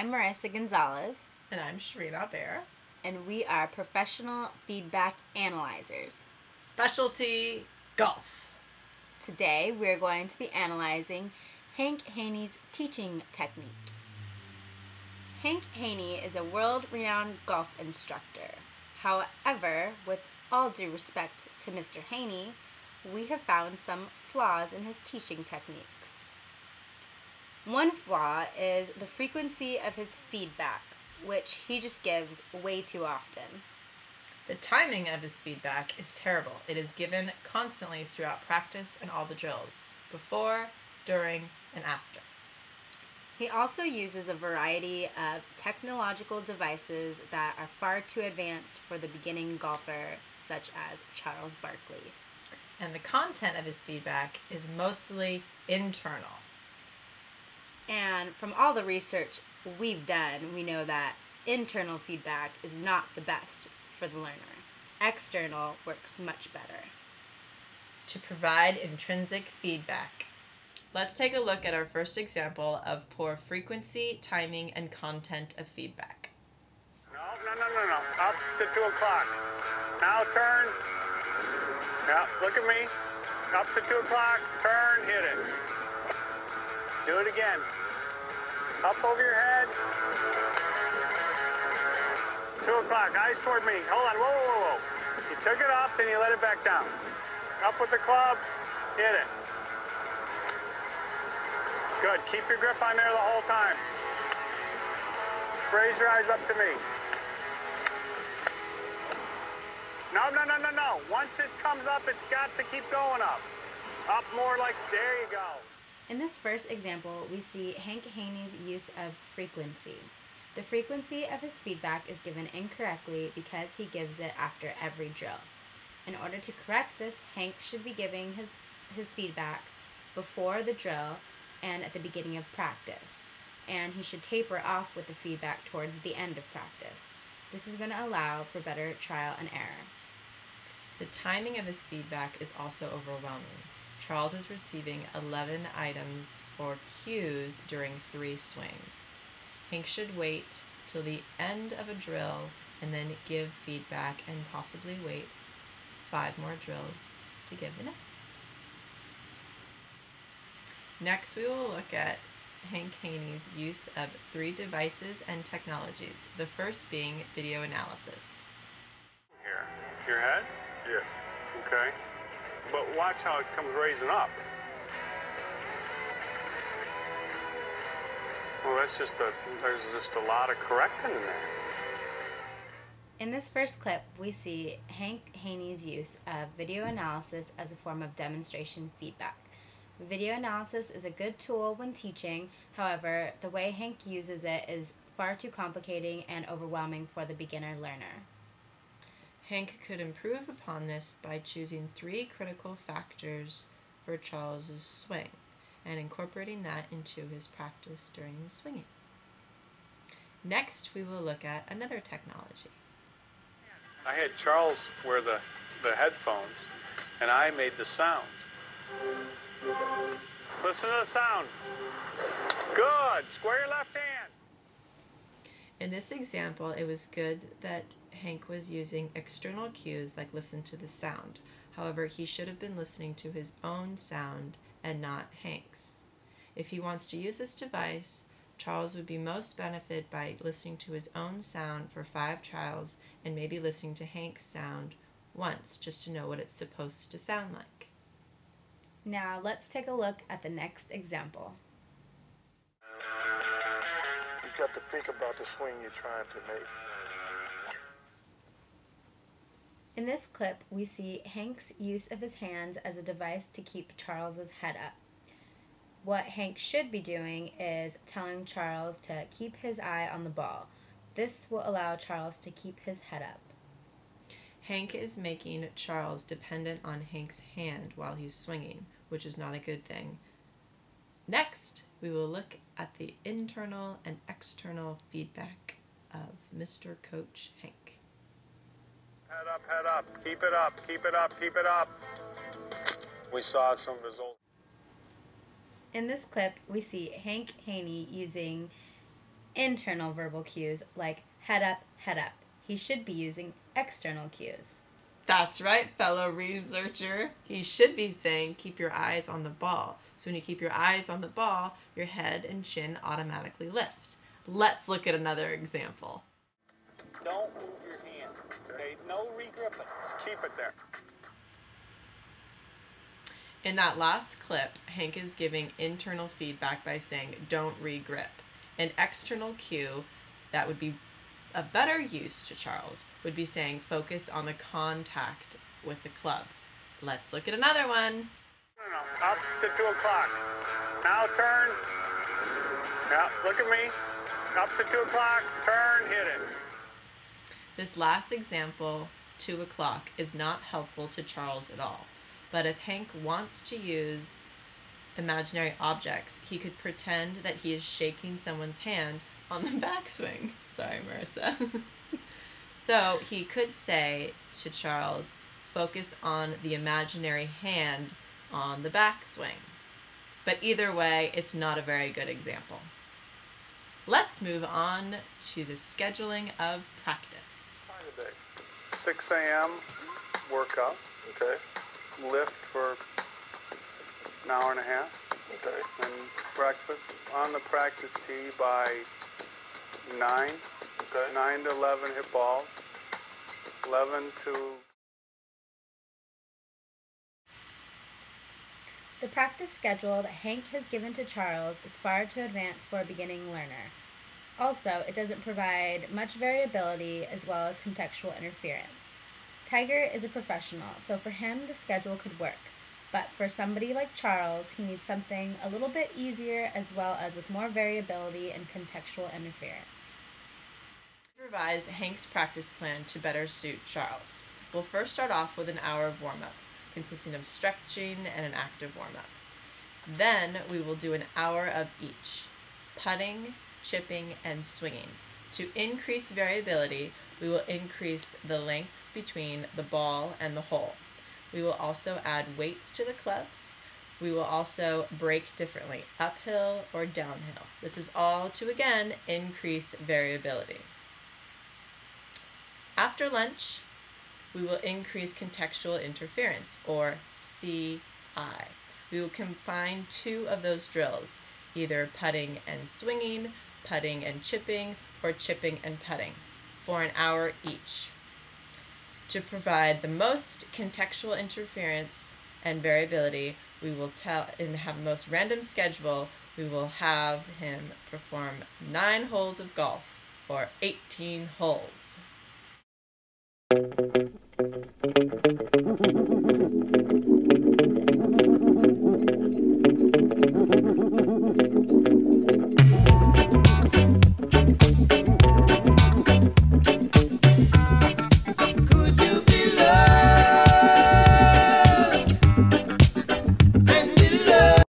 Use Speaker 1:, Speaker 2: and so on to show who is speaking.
Speaker 1: I'm Marissa Gonzalez.
Speaker 2: And I'm Sharina Bear.
Speaker 1: And we are professional feedback analyzers.
Speaker 2: Specialty golf.
Speaker 1: Today we're going to be analyzing Hank Haney's teaching techniques. Hank Haney is a world-renowned golf instructor. However, with all due respect to Mr. Haney, we have found some flaws in his teaching techniques. One flaw is the frequency of his feedback, which he just gives way too often.
Speaker 2: The timing of his feedback is terrible. It is given constantly throughout practice and all the drills, before, during, and after.
Speaker 1: He also uses a variety of technological devices that are far too advanced for the beginning golfer, such as Charles Barkley.
Speaker 2: And the content of his feedback is mostly internal.
Speaker 1: And from all the research we've done, we know that internal feedback is not the best for the learner. External works much better.
Speaker 2: To provide intrinsic feedback. Let's take a look at our first example of poor frequency, timing, and content of feedback.
Speaker 3: No. Up to 2 o'clock. Now turn. Yeah, look at me. Up to 2 o'clock. Turn, hit it. Do it again. Up over your head. 2 o'clock. Eyes toward me. Hold on. Whoa. You took it up, then you let it back down. Up with the club. Hit it. Good. Keep your grip on there the whole time. Raise your eyes up to me. No. Once it comes up, it's got to keep going up. Up more like, there you go.
Speaker 1: In this first example, we see Hank Haney's use of frequency. The frequency of his feedback is given incorrectly because he gives it after every drill. In order to correct this, Hank should be giving his feedback before the drill and at the beginning of practice. And he should taper off with the feedback towards the end of practice. This is going to allow for better trial and error.
Speaker 2: The timing of his feedback is also overwhelming. Charles is receiving 11 items or cues during 3 swings. Hank should wait till the end of a drill and then give feedback and possibly wait 5 more drills to give the next. Next, we will look at Hank Haney's use of 3 devices and technologies, the first being video analysis.
Speaker 3: Here. Your head? Yeah. Okay. But watch how it comes raising up. Well, there's just a lot of correcting in there.
Speaker 1: In this first clip, we see Hank Haney's use of video analysis as a form of demonstration feedback. Video analysis is a good tool when teaching, however, the way Hank uses it is far too complicating and overwhelming for the beginner learner.
Speaker 2: Hank could improve upon this by choosing 3 critical factors for Charles's swing and incorporating that into his practice during the swinging. Next, we will look at another technology.
Speaker 3: I had Charles wear the headphones, and I made the sound. Listen to the sound. Good. Square your left hand.
Speaker 2: In this example, it was good that Hank was using external cues like listen to the sound. However, he should have been listening to his own sound and not Hank's. If he wants to use this device, Charles would be most benefited by listening to his own sound for 5 trials and maybe listening to Hank's sound once just to know what it's supposed to sound like.
Speaker 1: Now let's take a look at the next example.
Speaker 4: You've got to think about the swing you're trying to make.
Speaker 1: In this clip, we see Hank's use of his hands as a device to keep Charles's head up. What Hank should be doing is telling Charles to keep his eye on the ball. This will allow Charles to keep his head up.
Speaker 2: Hank is making Charles dependent on Hank's hand while he's swinging, which is not a good thing. Next, we will look at the internal and external feedback of Mr. Coach Hank.
Speaker 3: Head up. Keep it up. Keep it up. Keep it up. We saw some results.
Speaker 1: In this clip, we see Hank Haney using internal verbal cues like head up, head up. He should be using external cues.
Speaker 2: That's right, fellow researcher. He should be saying, keep your eyes on the ball. So when you keep your eyes on the ball, your head and chin automatically lift. Let's look at another example.
Speaker 3: Don't move your hand. Okay? No re-gripping. Just keep it there.
Speaker 2: In that last clip, Hank is giving internal feedback by saying, don't re-grip. An external cue that would be a better use to Charles would be saying, focus on the contact with the club. Let's look at another one.
Speaker 3: No. Up to 2 o'clock. Now turn. Yeah, look at me. Up to 2 o'clock. Turn, hit it.
Speaker 2: This last example, 2 o'clock, is not helpful to Charles at all. But if Hank wants to use imaginary objects, he could pretend that he is shaking someone's hand on the backswing. Sorry, Marissa. So he could say to Charles, focus on the imaginary hand on the backswing. But either way, it's not a very good example. Let's move on to the scheduling of practice.
Speaker 3: Time today. 6 a.m. workout. Okay. Lift for an hour and a half. Okay. And breakfast on the practice tee by 9. Okay. 9 to 11 hit balls. 11 to...
Speaker 1: The practice schedule that Hank has given to Charles is far too advanced for a beginning learner. Also, it doesn't provide much variability as well as contextual interference. Tiger is a professional, so for him the schedule could work. But for somebody like Charles, he needs something a little bit easier as well as with more variability and contextual interference.
Speaker 2: Revise Hank's practice plan to better suit Charles. We'll first start off with an hour of warm-up, consisting of stretching and an active warm-up. Then we will do an hour of each, putting, chipping, and swinging. To increase variability, we will increase the lengths between the ball and the hole. We will also add weights to the clubs. We will also break differently, uphill or downhill. This is all to, again, increase variability. After lunch, we will increase contextual interference, or CI. We will combine 2 of those drills, either putting and swinging, putting and chipping, or chipping and putting, for an hour each. To provide the most contextual interference and variability, we will have the most random schedule. We will have him perform 9 holes of golf, or 18 holes.